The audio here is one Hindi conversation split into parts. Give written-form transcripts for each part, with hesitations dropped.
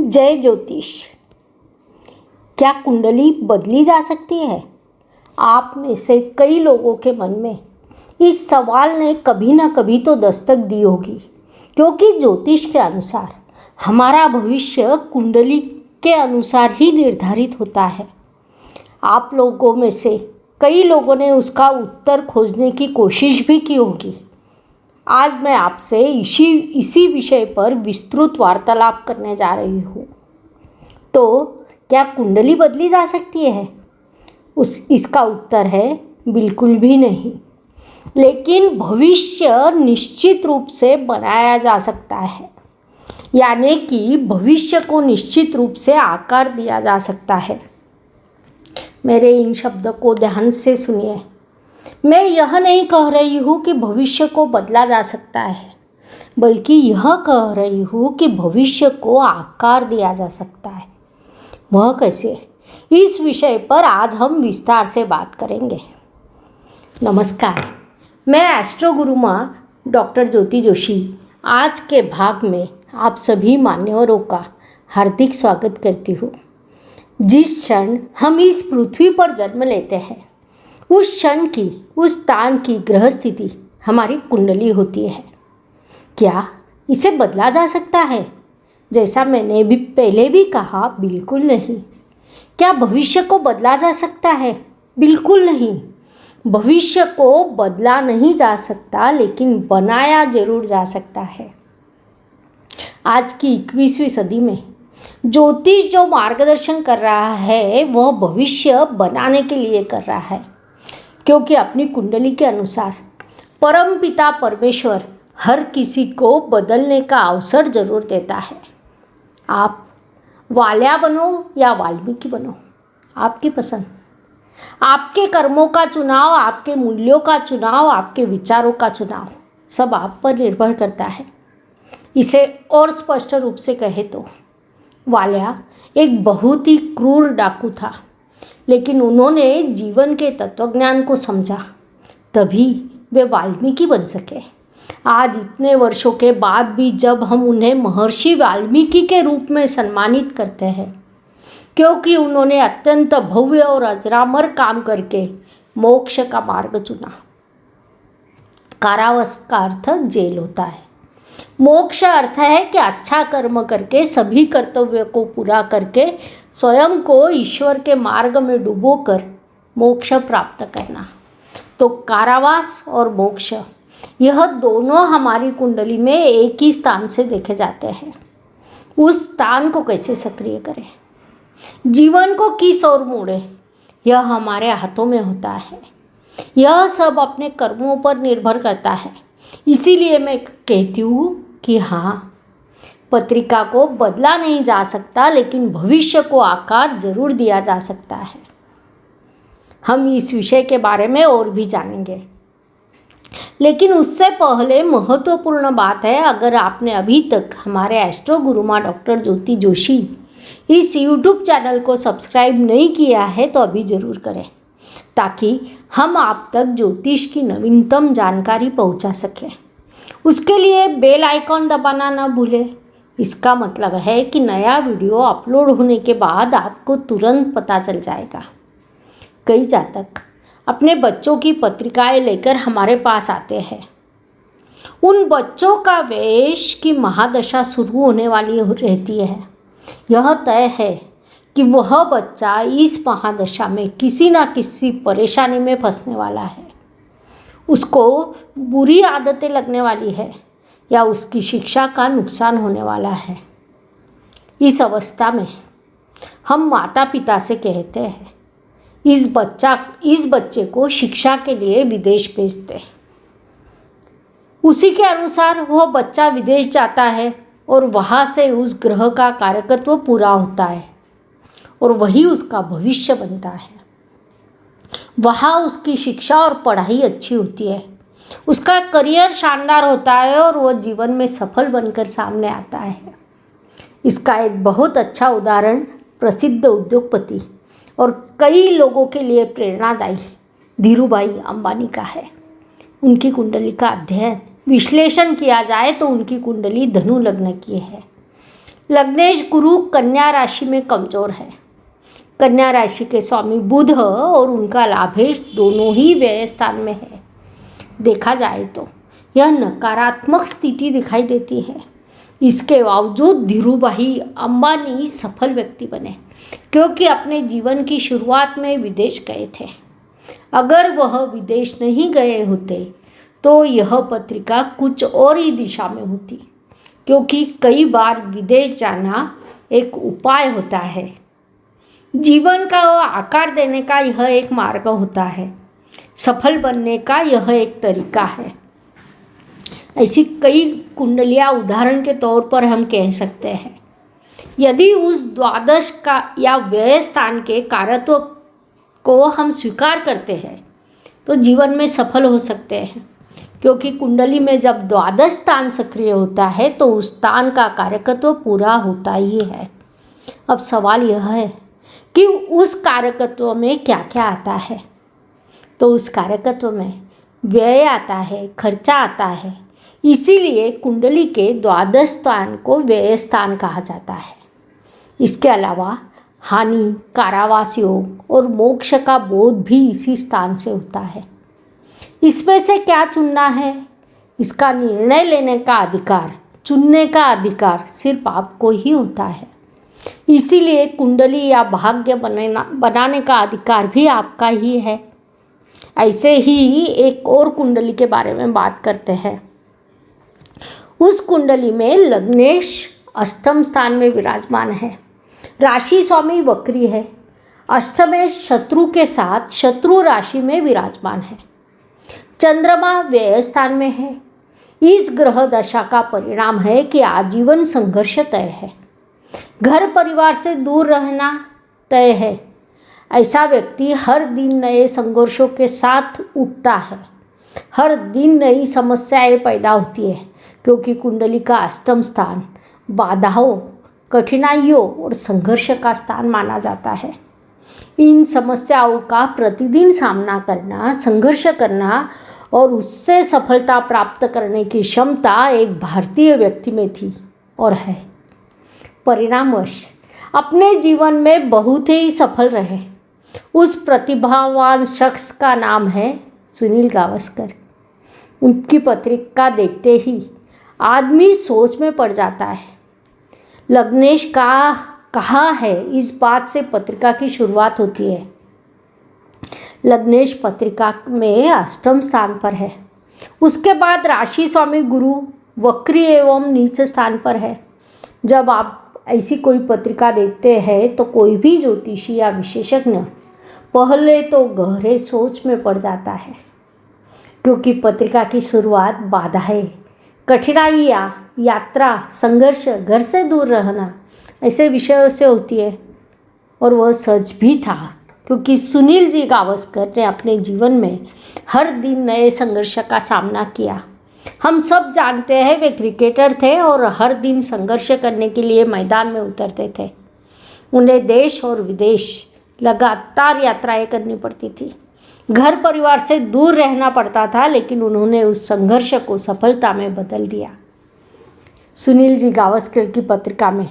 जय ज्योतिष। क्या कुंडली बदली जा सकती है? आप में से कई लोगों के मन में इस सवाल ने कभी ना कभी तो दस्तक दी होगी, क्योंकि ज्योतिष के अनुसार हमारा भविष्य कुंडली के अनुसार ही निर्धारित होता है। आप लोगों में से कई लोगों ने उसका उत्तर खोजने की कोशिश भी की होगी। आज मैं आपसे इसी विषय पर विस्तृत वार्तालाप करने जा रही हूँ। तो क्या कुंडली बदली जा सकती है? इसका उत्तर है बिल्कुल भी नहीं। लेकिन भविष्य निश्चित रूप से बनाया जा सकता है, यानी कि भविष्य को निश्चित रूप से आकार दिया जा सकता है। मेरे इन शब्दों को ध्यान से सुनिए। मैं यह नहीं कह रही हूँ कि भविष्य को बदला जा सकता है, बल्कि यह कह रही हूँ कि भविष्य को आकार दिया जा सकता है। वह कैसे? इस विषय पर आज हम विस्तार से बात करेंगे। नमस्कार, मैं एस्ट्रो गुरु माँ डॉक्टर ज्योति जोशी आज के भाग में आप सभी मान्यवरों का हार्दिक स्वागत करती हूँ। जिस क्षण हम इस पृथ्वी पर जन्म लेते हैं, उस क्षण की, उस स्थान की ग्रह स्थिति हमारी कुंडली होती है। क्या इसे बदला जा सकता है? जैसा मैंने भी पहले भी कहा, बिल्कुल नहीं। क्या भविष्य को बदला जा सकता है? बिल्कुल नहीं। भविष्य को बदला नहीं जा सकता, लेकिन बनाया जरूर जा सकता है। आज की 21वीं सदी में ज्योतिष जो मार्गदर्शन कर रहा है, वह भविष्य बनाने के लिए कर रहा है, क्योंकि अपनी कुंडली के अनुसार परमपिता परमेश्वर हर किसी को बदलने का अवसर जरूर देता है। आप वाल्या बनो या वाल्मीकि बनो, आपकी पसंद। आपके कर्मों का चुनाव, आपके मूल्यों का चुनाव, आपके विचारों का चुनाव सब आप पर निर्भर करता है। इसे और स्पष्ट रूप से कहे तो वाल्या एक बहुत ही क्रूर डाकू था, लेकिन उन्होंने जीवन के तत्वज्ञान को समझा, तभी वे वाल्मीकि बन सके। आज इतने वर्षों के बाद भी जब हम उन्हें महर्षि वाल्मीकि के रूप में सम्मानित करते हैं, क्योंकि उन्होंने अत्यंत भव्य और अजरामर काम करके मोक्ष का मार्ग चुना। कारावास का अर्थ जेल होता है। मोक्ष अर्थ है कि अच्छा कर्म करके, सभी कर्तव्यों को पूरा करके, स्वयं को ईश्वर के मार्ग में डुबोकर मोक्ष प्राप्त करना। तो कारावास और मोक्ष, यह दोनों हमारी कुंडली में एक ही स्थान से देखे जाते हैं। उस स्थान को कैसे सक्रिय करें, जीवन को किस ओर मोड़े, यह हमारे हाथों में होता है। यह सब अपने कर्मों पर निर्भर करता है। इसीलिए मैं कहती हूँ कि हाँ, पत्रिका को बदला नहीं जा सकता, लेकिन भविष्य को आकार जरूर दिया जा सकता है। हम इस विषय के बारे में और भी जानेंगे, लेकिन उससे पहले महत्वपूर्ण बात है, अगर आपने अभी तक हमारे एस्ट्रो गुरु माँ डॉक्टर ज्योति जोशी इस यूट्यूब चैनल को सब्सक्राइब नहीं किया है तो अभी ज़रूर करें, ताकि हम आप तक ज्योतिष की नवीनतम जानकारी पहुंचा सकें। उसके लिए बेल आइकॉन दबाना ना भूलें। इसका मतलब है कि नया वीडियो अपलोड होने के बाद आपको तुरंत पता चल जाएगा। कई जातक अपने बच्चों की पत्रिकाएं लेकर हमारे पास आते हैं। उन बच्चों का वेश की महादशा शुरू होने वाली रहती है। यह तय है कि वह बच्चा इस महादशा में किसी ना किसी परेशानी में फंसने वाला है। उसको बुरी आदतें लगने वाली है या उसकी शिक्षा का नुकसान होने वाला है। इस अवस्था में हम माता पिता से कहते हैं, इस बच्चे को शिक्षा के लिए विदेश भेज दे। उसी के अनुसार वह बच्चा विदेश जाता है और वहाँ से उस ग्रह का कारकत्व पूरा होता है और वही उसका भविष्य बनता है। वहाँ उसकी शिक्षा और पढ़ाई अच्छी होती है, उसका करियर शानदार होता है और वह जीवन में सफल बनकर सामने आता है। इसका एक बहुत अच्छा उदाहरण प्रसिद्ध उद्योगपति और कई लोगों के लिए प्रेरणादायी धीरूभाई अंबानी का है। उनकी कुंडली का अध्ययन विश्लेषण किया जाए तो उनकी कुंडली धनु लग्न की है, लग्नेश गुरु कन्या राशि में कमजोर है। कन्या राशि के स्वामी बुध और उनका लाभेश दोनों ही व्यय स्थान में है। देखा जाए तो यह नकारात्मक स्थिति दिखाई देती है। इसके बावजूद धीरूभाई अंबानी सफल व्यक्ति बने क्योंकि अपने जीवन की शुरुआत में विदेश गए थे। अगर वह विदेश नहीं गए होते तो यह पत्रिका कुछ और ही दिशा में होती, क्योंकि कई बार विदेश जाना एक उपाय होता है। जीवन का आकार देने का यह एक मार्ग होता है। सफल बनने का यह एक तरीका है। ऐसी कई कुंडलियाँ उदाहरण के तौर पर हम कह सकते हैं। यदि उस द्वादश का या व्यय स्थान के कारकत्व को हम स्वीकार करते हैं तो जीवन में सफल हो सकते हैं, क्योंकि कुंडली में जब द्वादश स्थान सक्रिय होता है तो उस स्थान का कारकत्व पूरा होता ही है। अब सवाल यह है कि उस कारकत्व में क्या क्या आता है। तो उस कारकत्व में व्यय आता है, खर्चा आता है। इसीलिए कुंडली के द्वादश स्थान को व्यय स्थान कहा जाता है। इसके अलावा हानि, कारावास योग और मोक्ष का बोध भी इसी स्थान से होता है। इसमें से क्या चुनना है, इसका निर्णय लेने का अधिकार, चुनने का अधिकार सिर्फ आपको ही होता है। इसीलिए कुंडली या भाग्य बनाने का अधिकार भी आपका ही है। ऐसे ही एक और कुंडली के बारे में बात करते हैं। उस कुंडली में लग्नेश अष्टम स्थान में विराजमान है। राशि स्वामी वक्री है। अष्टमें शत्रु के साथ शत्रु राशि में विराजमान है। चंद्रमा व्यय स्थान में है। इस ग्रह दशा का परिणाम है कि आजीवन संघर्ष तय है। घर परिवार से दूर रहना तय है। ऐसा व्यक्ति हर दिन नए संघर्षों के साथ उठता है। हर दिन नई समस्याएं पैदा होती है, क्योंकि कुंडली का अष्टम स्थान बाधाओं, कठिनाइयों और संघर्ष का स्थान माना जाता है। इन समस्याओं का प्रतिदिन सामना करना, संघर्ष करना और उससे सफलता प्राप्त करने की क्षमता एक भारतीय व्यक्ति में थी और है। परिणामवश अपने जीवन में बहुत ही सफल रहे। उस प्रतिभावान शख्स का नाम है सुनील गावस्कर। उनकी पत्रिका देखते ही आदमी सोच में पड़ जाता है। लग्नेश का कहाँ है, इस बात से पत्रिका की शुरुआत होती है। लग्नेश पत्रिका में अष्टम स्थान पर है। उसके बाद राशि स्वामी गुरु वक्री एवं नीच स्थान पर है। जब आप ऐसी कोई पत्रिका देखते हैं तो कोई भी ज्योतिषी या विशेषज्ञ पहले तो गहरे सोच में पड़ जाता है, क्योंकि पत्रिका की शुरुआत बाधाएं, कठिनाइयाँ, यात्रा, संघर्ष, घर से दूर रहना ऐसे विषयों से होती है। और वह सच भी था, क्योंकि सुनील जी गावस्कर ने अपने जीवन में हर दिन नए संघर्ष का सामना किया। हम सब जानते हैं वे क्रिकेटर थे और हर दिन संघर्ष करने के लिए मैदान में उतरते थे। उन्हें देश और विदेश लगातार यात्राएं करनी पड़ती थी। घर परिवार से दूर रहना पड़ता था, लेकिन उन्होंने उस संघर्ष को सफलता में बदल दिया। सुनील जी गावस्कर की पत्रिका में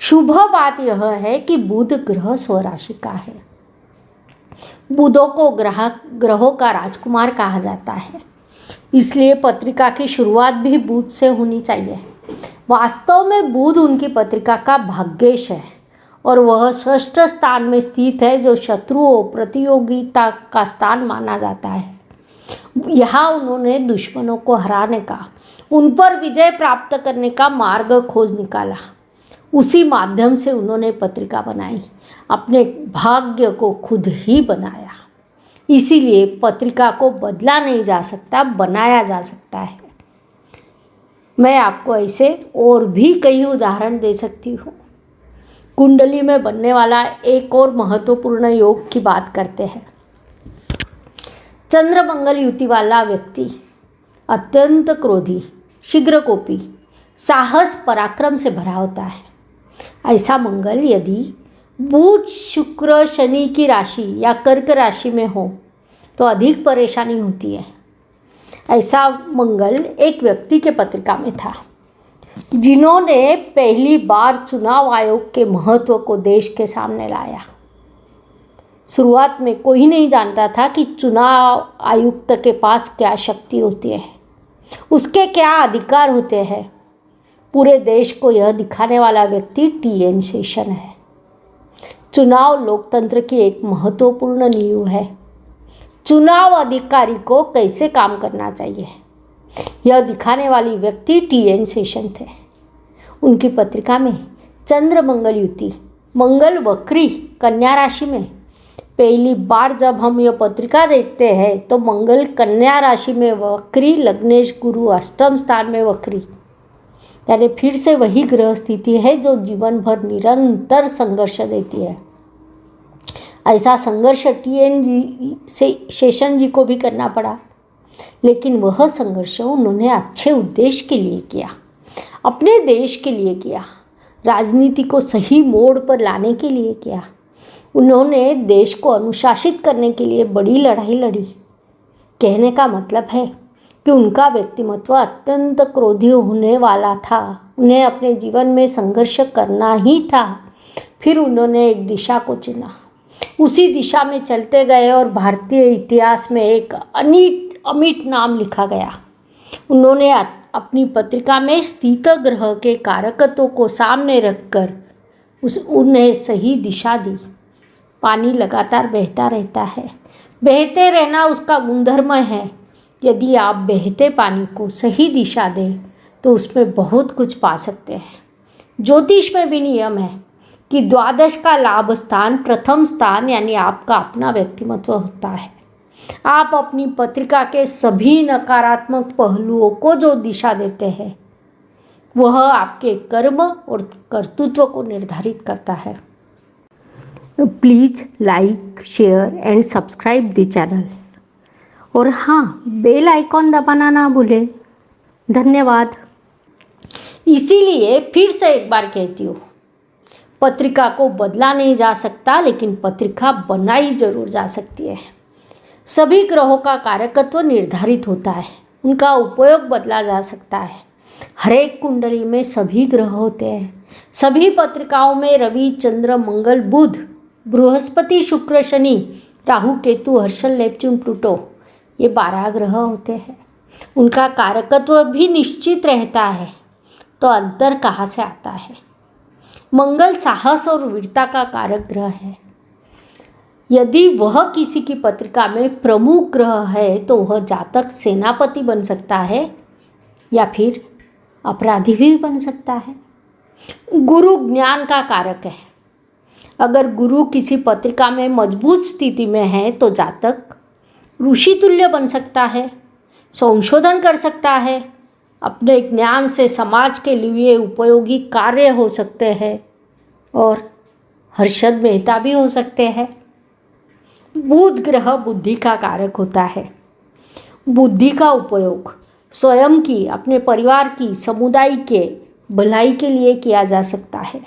शुभ बात यह है कि बुध ग्रह स्वराशि का है। बुधों को ग्रहों का राजकुमार कहा जाता है, इसलिए पत्रिका की शुरुआत भी बुध से होनी चाहिए। वास्तव में बुध उनकी पत्रिका का भाग्येश है और वह षष्ठ स्थान में स्थित है, जो शत्रुओं, प्रतियोगिता का स्थान माना जाता है। यहाँ उन्होंने दुश्मनों को हराने का, उन पर विजय प्राप्त करने का मार्ग खोज निकाला। उसी माध्यम से उन्होंने पत्रिका बनाई, अपने भाग्य को खुद ही बनाया। इसीलिए पत्रिका को बदला नहीं जा सकता, बनाया जा सकता है। मैं आपको ऐसे और भी कई उदाहरण दे सकती हूँ। कुंडली में बनने वाला एक और महत्वपूर्ण योग की बात करते हैं। चंद्र मंगल युति वाला व्यक्ति अत्यंत क्रोधी, शीघ्रकोपी, साहस, पराक्रम से भरा होता है। ऐसा मंगल यदि बुध, शुक्र, शनि की राशि या कर्क राशि में हो तो अधिक परेशानी होती है। ऐसा मंगल एक व्यक्ति के पत्रिका में था। जिन्होंने पहली बार चुनाव आयोग के महत्व को देश के सामने लाया। शुरुआत में कोई नहीं जानता था कि चुनाव आयुक्त के पास क्या शक्ति होती है, उसके क्या अधिकार होते हैं। पूरे देश को यह दिखाने वाला व्यक्ति टी.एन. शेषन है। चुनाव लोकतंत्र की एक महत्वपूर्ण नींव है। चुनाव अधिकारी को कैसे काम करना चाहिए, यह दिखाने वाली व्यक्ति टी.एन. शेषन थे। उनकी पत्रिका में चंद्र मंगल युति, मंगल वक्री कन्या राशि में, पहली बार जब हम यह पत्रिका देखते हैं तो मंगल कन्या राशि में वक्री, लग्नेश गुरु अष्टम स्थान में वक्री, यानी फिर से वही ग्रह स्थिति है जो जीवन भर निरंतर संघर्ष देती है। ऐसा संघर्ष टी.एन. शेषन जी को भी करना पड़ा, लेकिन वह संघर्ष उन्होंने अच्छे उद्देश्य के लिए किया, अपने देश के लिए किया, राजनीति को सही मोड़ पर लाने के लिए किया। उन्होंने देश को अनुशासित करने के लिए बड़ी लड़ाई लड़ी। कहने का मतलब है कि उनका व्यक्तिमत्व अत्यंत क्रोधी होने वाला था। उन्हें अपने जीवन में संघर्ष करना ही था। फिर उन्होंने एक दिशा को चुना, उसी दिशा में चलते गए और भारतीय इतिहास में एक अमिट नाम लिखा गया। उन्होंने अपनी पत्रिका में स्थित ग्रह के कारकत्वों को सामने रखकर उन्हें सही दिशा दी। पानी लगातार बहता रहता है, बहते रहना उसका गुणधर्म है। यदि आप बहते पानी को सही दिशा दें तो उसमें बहुत कुछ पा सकते हैं। ज्योतिष में भी नियम है कि द्वादश का लाभ स्थान प्रथम स्थान यानी आपका अपना व्यक्तिमत्व होता है। आप अपनी पत्रिका के सभी नकारात्मक पहलुओं को जो दिशा देते हैं वह आपके कर्म और कर्तृत्व को निर्धारित करता है। Please like, share and subscribe the channel, और हाँ, बेल आइकॉन दबाना ना भूलें। धन्यवाद। इसीलिए फिर से एक बार कहती हूँ, पत्रिका को बदला नहीं जा सकता, लेकिन पत्रिका बनाई जरूर जा सकती है। सभी ग्रहों का कारकत्व निर्धारित होता है, उनका उपयोग बदला जा सकता है। हर एक कुंडली में सभी ग्रह होते हैं। सभी पत्रिकाओं में रवि, चंद्र, मंगल, बुध, बृहस्पति, शुक्र, शनि, राहु, केतु, हर्षल, नेपच्यून, प्लूटो, ये 12 ग्रह होते हैं। उनका कारकत्व भी निश्चित रहता है। तो अंतर कहाँ से आता है? मंगल साहस और वीरता का कारक ग्रह है। यदि वह किसी की पत्रिका में प्रमुख ग्रह है तो वह जातक सेनापति बन सकता है या फिर अपराधी भी बन सकता है। गुरु ज्ञान का कारक है। अगर गुरु किसी पत्रिका में मजबूत स्थिति में है तो जातक ऋषि तुल्य बन सकता है, संशोधन कर सकता है, अपने ज्ञान से समाज के लिए उपयोगी कार्य हो सकते हैं और हर्षद मेहता भी हो सकते हैं। बुध ग्रह बुद्धि का कारक होता है। बुद्धि का उपयोग स्वयं की, अपने परिवार की, समुदाय के भलाई के लिए किया जा सकता है।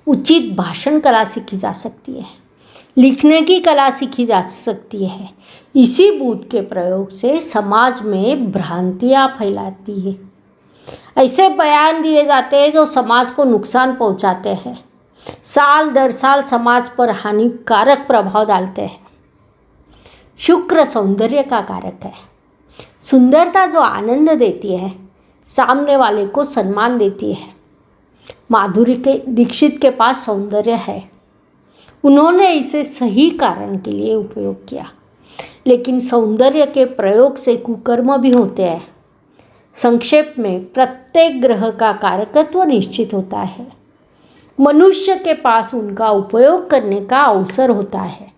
उचित भाषण कला सीखी जा सकती है, लिखने की कला सीखी जा सकती है। इसी बुध के प्रयोग से समाज में भ्रांतियाँ फैलाती है। ऐसे बयान दिए जाते हैं जो समाज को नुकसान पहुंचाते हैं, साल दर साल समाज पर हानिकारक प्रभाव डालते हैं। शुक्र सौंदर्य का कारक है। सुंदरता जो आनंद देती है, सामने वाले को सम्मान देती है। माधुरी दीक्षित के पास सौंदर्य है, उन्होंने इसे सही कारण के लिए उपयोग किया, लेकिन सौंदर्य के प्रयोग से कुकर्म भी होते हैं। संक्षेप में प्रत्येक ग्रह का कारकत्व निश्चित होता है। मनुष्य के पास उनका उपयोग करने का अवसर होता है।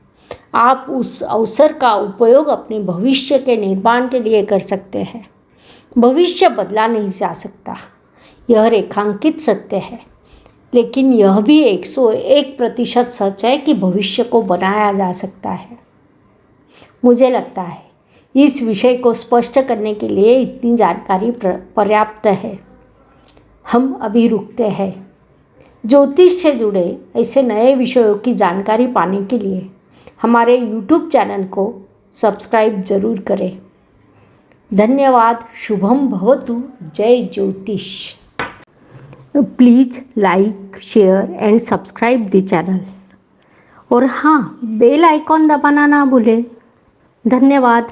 आप उस अवसर का उपयोग अपने भविष्य के निर्माण के लिए कर सकते हैं। भविष्य बदला नहीं जा सकता, यह रेखांकित सत्य है, लेकिन यह भी 101% सच है कि भविष्य को बनाया जा सकता है। मुझे लगता है इस विषय को स्पष्ट करने के लिए इतनी जानकारी पर्याप्त है। हम अभी रुकते हैं। ज्योतिष से जुड़े ऐसे नए विषयों की जानकारी पाने के लिए हमारे YouTube चैनल को सब्सक्राइब ज़रूर करें। धन्यवाद। शुभम भवतु। जय ज्योतिष। Please like, share and subscribe the channel. और हाँ, बेल आइकॉन दबाना ना भूलें। धन्यवाद।